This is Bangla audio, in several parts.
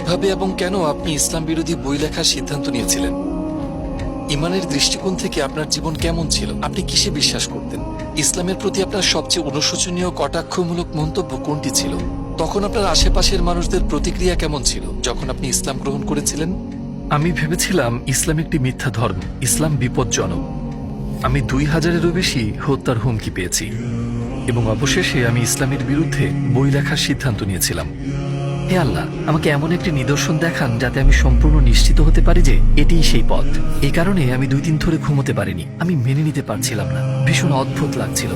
কিভাবে এবং কেন আপনি ইসলাম বিরোধী বই লেখার সিদ্ধান্ত নিয়েছিলেন? ইমানের দৃষ্টিকোণ থেকে আপনার জীবন কেমন ছিল? আপনি কিসে বিশ্বাস করতেন? ইসলামের প্রতি আপনার সবচেয়ে অনুশোচনীয় কটাক্ষমূলক মন্তব্য কোনটি ছিল? তখন আপনার আশেপাশের মানুষদের প্রতিক্রিয়া কেমন ছিল যখন আপনি ইসলাম গ্রহণ করেছিলেন? আমি ভেবেছিলাম ইসলাম একটি মিথ্যা ধর্ম, ইসলাম বিপজ্জনক। আমি 2000-এরও বেশি হত্যার হুমকি পেয়েছি এবং অবশেষে আমি ইসলামের বিরুদ্ধে বই লেখার সিদ্ধান্ত নিয়েছিলাম। হে আল্লাহ, আমাকে এমন একটি নিদর্শন দেখান যাতে আমি সম্পূর্ণ নিশ্চিত হতে পারি যে এটিই সেই পথ। এই কারণে আমি 2 দিন ধরে ঘুমোতে পারিনি। আমি মেনে নিতে পারছিলাম না, ভীষণ অদ্ভুত লাগছিল।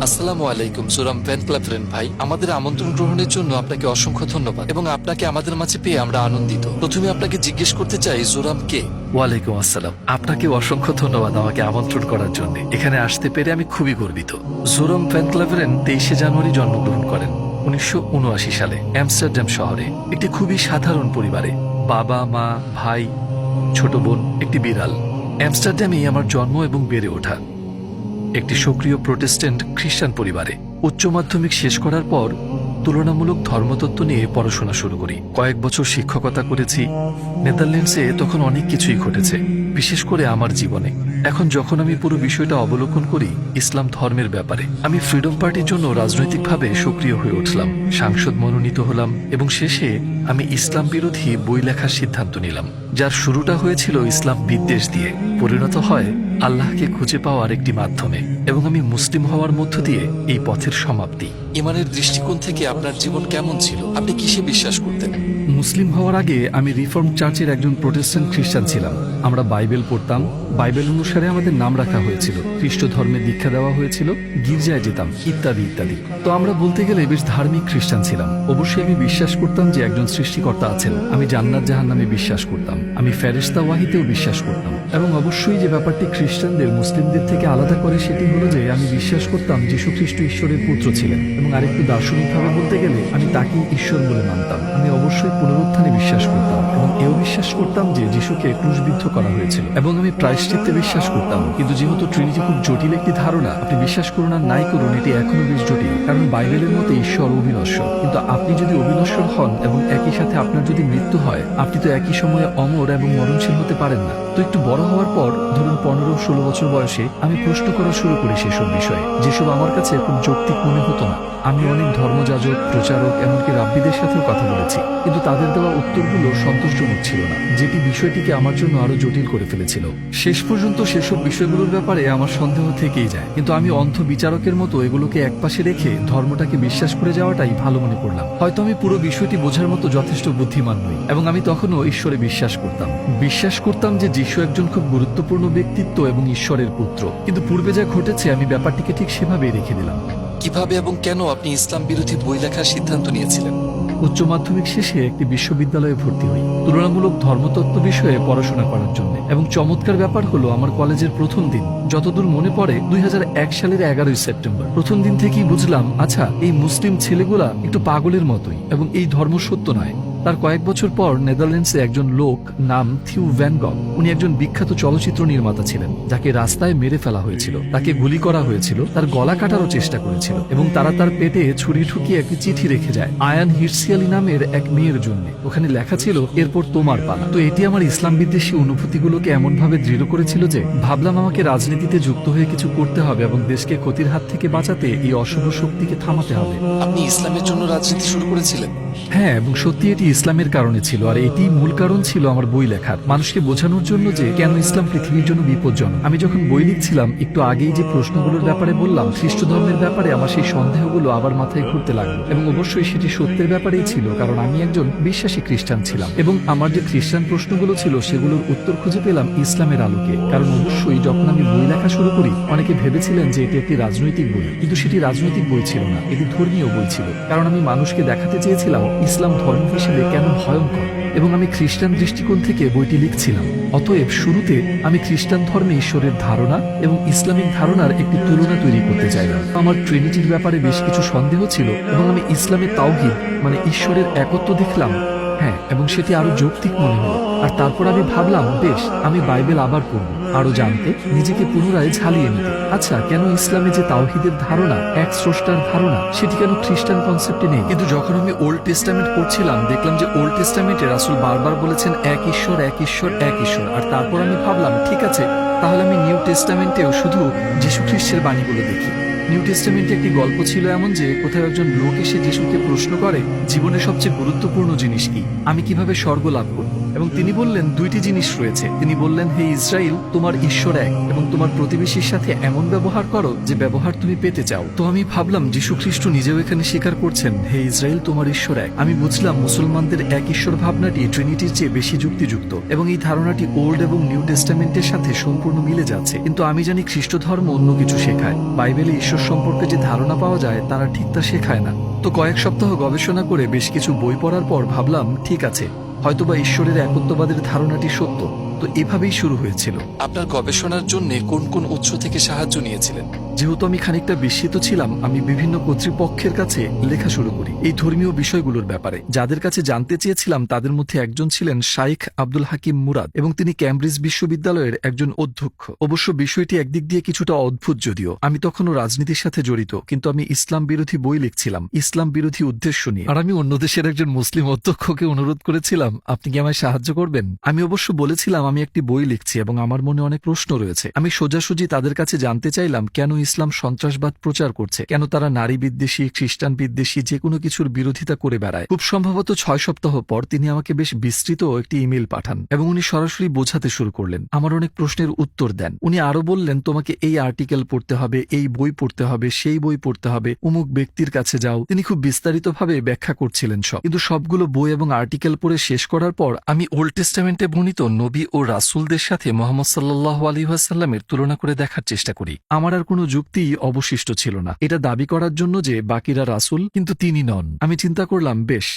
আসসালামু আলাইকুম জোরাম ফ্যান ক্লাব ফ্রেন্ড ভাই, আমাদের আমন্ত্রণ গ্রহণের জন্য আপনাকে অসংখ্য ধন্যবাদ এবং আপনাকে আমাদের মাঝে পেয়ে আমরা আনন্দিত। প্রথমে আপনাকে জিজ্ঞেস করতে চাই, জোরাম কে? ওয়ালাইকুম আসসালাম। আপনাকে অসংখ্য ধন্যবাদ আমাকে আমন্ত্রণ করার জন্য। এখানে আসতে পেরে আমি খুবই গর্বিত। জোরাম ফ্যান ক্লাব ফ্রেন্ড 23শে জানুয়ারি জন্মগ্রহণ করেন 1979 সালে অ্যামস্টারডাম শহরে একটি খুবই সাধারণ পরিবারে। বাবা, মা, ভাই, ছোট বোন, একটি বিড়াল। অ্যামস্টারডামেই আমার জন্ম এবং বেড়ে ওঠা একটি সক্রিয় প্রোটেস্ট্যান্ট খ্রিস্টান পরিবারে। উচ্চ মাধ্যমিক শেষ করার পর তুলনামূলক ধর্মতত্ত্ব নিয়ে পড়াশোনা শুরু করি। কয়েক বছর শিক্ষকতা করেছি। নেদারল্যান্ডসে তখন অনেক কিছুই ঘটেছে, বিশেষ করে আমার জীবনে। এখন যখন আমি পুরো বিষয়টা অবলোকন করি ইসলাম ধর্মের ব্যাপারে, আমি ফ্রিডম পার্টির জন্য রাজনৈতিকভাবে সক্রিয় হয়ে উঠলাম, সাংসদ মনোনীত হলাম এবং শেষে আমি ইসলাম বিরোধী বই লেখার সিদ্ধান্ত নিলাম, যার শুরুটা হয়েছিল ইসলাম বিদ্বেষ দিয়ে, পরিণত হয় আল্লাহকে খুঁজে পাওয়ার একটি মাধ্যমে এবং আমি মুসলিম হওয়ার মধ্য দিয়ে এই পথের সমাপ্তি। ইমানের দৃষ্টিকোণ থেকে আপনার জীবন কেমন ছিল? আপনি কিসে বিশ্বাস করতেন? মুসলিম হওয়ার আগে আমি রিফর্ম চার্চের একজন প্রোটেস্ট্যান্ট খ্রিস্টান ছিলাম। আমরা বাইবেল পড়তাম, বাইবেল অনুসারে আমাদের নাম রাখা হয়েছিল, খ্রিস্ট ধর্মে দীক্ষা দেওয়া হয়েছিল, গির্জায় যেতাম, ইত্যাদি ইত্যাদি। তো আমরা বলতে গেলে বেশ ধার্মিক খ্রিস্টান ছিলাম। অবশ্যই আমি বিশ্বাস করতাম যে একজন সৃষ্টিকর্তা আছেন। আমি জান্নাত জাহান্নামে বিশ্বাস করতাম। আমি ফেরেশতা ওয়াহিতেও বিশ্বাস করতাম। এবং অবশ্যই যে ব্যাপারটি খ্রিস্টানদের মুসলিমদের থেকে আলাদা করে সেটি হলো যে আমি বিশ্বাস করতাম যীশু খ্রিস্ট ঈশ্বরের পুত্র ছিলেন এবং আরেকটু দার্শনিকভাবে বলতে গেলে আমি তাকেই ঈশ্বর বলে মানতাম। আমি অবশ্যই পুনরুত্থানে বিশ্বাস করতাম এবং এও বিশ্বাস করতাম যে যীশুকে ক্রুশবিদ্ধ করা হয়েছিল এবং আমি প্রায়শ্চিত্তে বিশ্বাস করতাম। কিন্তু যেহেতু ট্রিনিটি খুব জটিল একটি ধারণা, আপনি বিশ্বাস করুন আর নাই করুন, এটি এখনো বেশ জটিল। কারণ বাইবেলের মতে ঈশ্বর অবিনশ্বর, কিন্তু আপনি যদি অবিনশ্বর হন এবং একই সাথে আপনার যদি মৃত্যু হয়, আপনি তো একই সময়ে অমর এবং মরণশীল হতে পারেন না। তো একটু বড় হওয়ার পর, ধরুন 15-16 বছর বয়সে, আমি প্রশ্ন করা শুরু করি সেসব বিষয়ে, যেসব আমার কাছে খুব যৌক্তিক মনে হতো না। আমি অনেক ধর্মযাজক, প্রচারক, এমনকি রাব্বিদের সাথেও কথা বলেছি, কিন্তু তাদের দেওয়া উত্তরগুলো সন্তোষজনক ছিল না, যেটি বিষয়টিকে আমার জন্য আরো জটিল করে ফেলেছিল। শেষ পর্যন্ত সেসব বিষয়গুলোর ব্যাপারে আমার সন্দেহ থেকেই যায়, কিন্তু আমি অন্ধ বিচারকের মতো এগুলোকে একপাশে রেখে ধর্মটাকে বিশ্বাস করে যাওয়াটাই ভালো মনে করলাম। হয়তো আমি পুরো বিষয়টি বোঝার মতো যথেষ্ট বুদ্ধিমান নই এবং আমি তখনও ঈশ্বরে বিশ্বাস করতাম যে যীশু একজন খুব গুরুত্বপূর্ণ ব্যক্তিত্ব এবং ঈশ্বরের পুত্র। কিন্তু পূর্বে যা ঘটেছে আমি ব্যাপারটিকে ঠিক সেভাবেই রেখে দিলাম। কিভাবে এবং কেন আপনি ইসলাম বিরোধী বই লেখার সিদ্ধান্ত নিয়েছিলেন? উচ্চ মাধ্যমিক শেষে একটি বিশ্ববিদ্যালয়ে ভর্তি হই তুলনামূলক ধর্মতত্ত্ব বিষয়ে পড়াশোনা করার জন্য। এবং চমৎকার ব্যাপার হলো, আমার কলেজের প্রথম দিন, যতদূর মনে পড়ে 2001 সালের 11ই সেপ্টেম্বর, প্রথম দিন থেকেই বুঝলাম, আচ্ছা, এই মুসলিম ছেলেগুলা একটু পাগলের মতোই এবং এই ধর্ম সত্য নয়। তার কয়েক বছর পর নেদারল্যান্ডসে একজন লোক নাম থিউ ভ্যান গগ, উনি একজন বিখ্যাত চলচ্চিত্র নির্মাতা ছিলেন, যাকে রাস্তায় মেরে ফেলা হয়েছিল, তাকে গুলি করা হয়েছিল, তার গলা কাটারও চেষ্টা করেছিল এবং তারা তার পেটে ছুরি ঠুকিয়ে একটি চিঠি রেখে যায় আয়ান হিরসিয়ালি নামের এক মেয়ের জন্য। ওখানে লেখা ছিল, এরপর তোমার পালা। তো এটি আমার ইসলাম বিদ্বেষী অনুভূতিগুলোকে এমন ভাবে দৃঢ় করেছিল যে ভাবলাম আমাকে রাজনীতিতে যুক্ত হয়ে কিছু করতে হবে এবং দেশকে ক্ষতির হাত থেকে বাঁচাতে এই অশুভ শক্তিকে থামাতে হবে। আপনি ইসলামের জন্য রাজনীতি শুরু করেছিলেন? হ্যাঁ, এবং সত্যি এটি ইসলামের কারণে ছিল, আর এটি মূল কারণ ছিল আমার বই লেখার, মানুষকে বোঝানোর জন্য যে কেন ইসলাম পৃথিবীর জন্য বিপজ্জনক। আমি যখন বই লিখছিলাম, একটু আগেই যে প্রশ্নগুলোর ব্যাপারে বললাম, খ্রিস্ট ধর্মের ব্যাপারে আমার সেই সন্দেহগুলো আবার মাথায় ঘুরতে লাগলো এবং অবশ্যই সেটি সত্যের ব্যাপারেই ছিল, কারণ আমি একজন বিশ্বাসী খ্রিস্টান ছিলাম এবং আমার যে খ্রিস্টান প্রশ্নগুলো ছিল সেগুলোর উত্তর খুঁজে পেলাম ইসলামের আলোকে। কারণ অবশ্যই যখন আমি বই লেখা শুরু করি, অনেকে ভেবেছিলেন যে এটি একটি রাজনৈতিক বই, কিন্তু সেটি রাজনৈতিক বই ছিল না, এটি ধর্মীয় বই ছিল। কারণ আমি মানুষকে দেখাতে চেয়েছিলাম ইসলাম ধর্ম হিসেবে কেন ভয়ঙ্কর, এবং আমি খ্রিস্টান দৃষ্টিকোণ থেকে বইটি লিখছিলাম। অতএব শুরুতে আমি খ্রিস্টান ধর্মে ঈশ্বরের ধারণা এবং ইসলামিক ধারণার একটি তুলনা তৈরি করতে চাইলাম। আমার ট্রিনিটির ব্যাপারে বেশ কিছু সন্দেহ ছিল এবং আমি ইসলামের তাওহীদ মানে ঈশ্বরের একত্ব দেখলাম হ্যাঁ, এবং সেটি আরো যৌক্তিক মনে হলো। আর তারপর আমি ভাবলাম, বেশ, আমি বাইবেল আবার পড়ব, আরো জানতে, নিজেকে পুনরায় ঝালিয়ে নিতে। আচ্ছা, কেন ইসলামে যে তাওহীদের ধারণা, এক স্রষ্টার ধারণা, সেটি কেন খ্রিস্টান কনসেপ্টে নেই? কিন্তু যখন আমি ওল্ড টেস্টামেন্ট পড়ছিলাম, দেখলাম যে ওল্ড টেস্টামেন্টে রাসূল বারবার বলেছেন এক ঈশ্বর, এক ঈশ্বর, এক ঈশ্বর। আর তারপর আমি ভাবলাম, ঠিক আছে, তাহলে আমি নিউ টেস্টামেন্টেও শুধু যীশু খ্রিস্টের বাণীগুলো দেখি। নিউ টেস্টামেন্টে একটি গল্প ছিল এমন যে কোথাও একজন লোক এসে যিশুকে প্রশ্ন করে, জীবনের সবচেয়ে গুরুত্বপূর্ণ জিনিস কি, আমি কিভাবে স্বর্গ লাভ করব? এবং তিনি বললেন, দুইটি জিনিস রয়েছে। তিনি বললেন, হে ইসরায়েল, তোমার ঈশ্বর এক, এবং তোমার প্রতিবেশীর সাথে এমন ব্যবহার করো যে ব্যবহার তুমি পেতে চাও। তো আমি ভাবলাম, যীশু খ্রিস্ট নিজেও এখানে স্বীকার করছেন, হে ইসরায়েল, তোমার ঈশ্বর এক। আমি বুঝলাম মুসলমানদের এক ঈশ্বর ভাবনাটি ট্রিনিটির চেয়ে বেশি যুক্তিযুক্ত, এবং এই ধারণাটি ওল্ড এবং নিউ টেস্টামেন্টের সাথে সম্পূর্ণ মিলে যাচ্ছে। কিন্তু আমি জানি খ্রিস্ট ধর্ম অন্য কিছু শেখায়। বাইবেলে ঈশ্বর সম্পর্কে যে ধারণা পাওয়া যায় তারা ঠিক তা শেখায় না। তো কয়েক সপ্তাহ গবেষণা করে বেশ কিছু বই পড়ার পর ভাবলাম, ঠিক আছে, হয়তোবা ঈশ্বরের একত্ববাদের ধারণাটি সত্য। তো এভাবেই শুরু হয়েছিল। আপনার গবেষণার জন্য কোন কোন উৎস থেকে সাহায্য নিয়েছিলেন? যেহেতু আমি খানিকটা বিস্মিত ছিলাম, আমি বিভিন্ন কর্তৃপক্ষের কাছে লেখা শুরু করি এই ধর্মীয় বিষয়গুলোর ব্যাপারে। যাদের কাছে জানতে চেয়েছিলাম তাদের মধ্যে একজন ছিলেন শাইখ আব্দুল হাকিম মুরাদ, এবং তিনি ক্যামব্রিজ বিশ্ববিদ্যালয়ের একজন অধ্যক্ষ। অবশ্য বিষয়টি একদিক দিয়ে কিছুটা অদ্ভুত, যদিও আমি তখনও রাজনীতির সাথে জড়িত, কিন্তু আমি ইসলাম বিরোধী বই লিখছিলাম, ইসলাম বিরোধী উদ্দেশ্য নিয়ে। আর আমি অন্য দেশের একজন মুসলিম অধ্যক্ষকে অনুরোধ করেছিলাম, আপনি কি আমায় সাহায্য করবেন? আমি অবশ্য বলেছিলাম আমি একটি বই লিখছি এবং আমার মনে অনেক প্রশ্ন রয়েছে। আমি সোজাসুজি তাদের কাছে জানতে চাইলাম কেন ইসলাম সন্ত্রাসবাদ প্রচার করছে, কেন তারা নারী বিদ্বেষী, খ্রিস্টান বিদ্বেষী, যে কোনো কিছুর বিরোধিতা করে বেড়ায়। খুব সম্ভবত 6 সপ্তাহ পর তিনি আমাকে বেশ বিস্তৃত একটি ইমেল পাঠান, এবং উনি সরাসরি বোঝাতে শুরু করলেন, আমার অনেক প্রশ্নের উত্তর দেন। উনি আরো বললেন, তোমাকে এই আর্টিকেল পড়তে হবে, এই বই পড়তে হবে, সেই বই পড়তে হবে, অমুক ব্যক্তির কাছে যাও। তিনি খুব বিস্তারিতভাবে ব্যাখ্যা করছিলেন সব। কিন্তু সবগুলো বই এবং আর্টিকেল পড়ে শেষ করার পর আমি ওল্ড টেস্টামেন্টে বর্ণিত নবী ও রাসূলদের সাথে মুহাম্মদ সাল্লাল্লাহু আলাইহি ওয়াসাল্লামের তুলনা করে দেখার চেষ্টা করি। আমার আর কোনো যুক্তি অবশিষ্ট ছিল না এটা দাবি করার জন্য যে বাকিরা রাসূল কিন্তু তিনি নন। আমি চিন্তা করলাম, বেশ,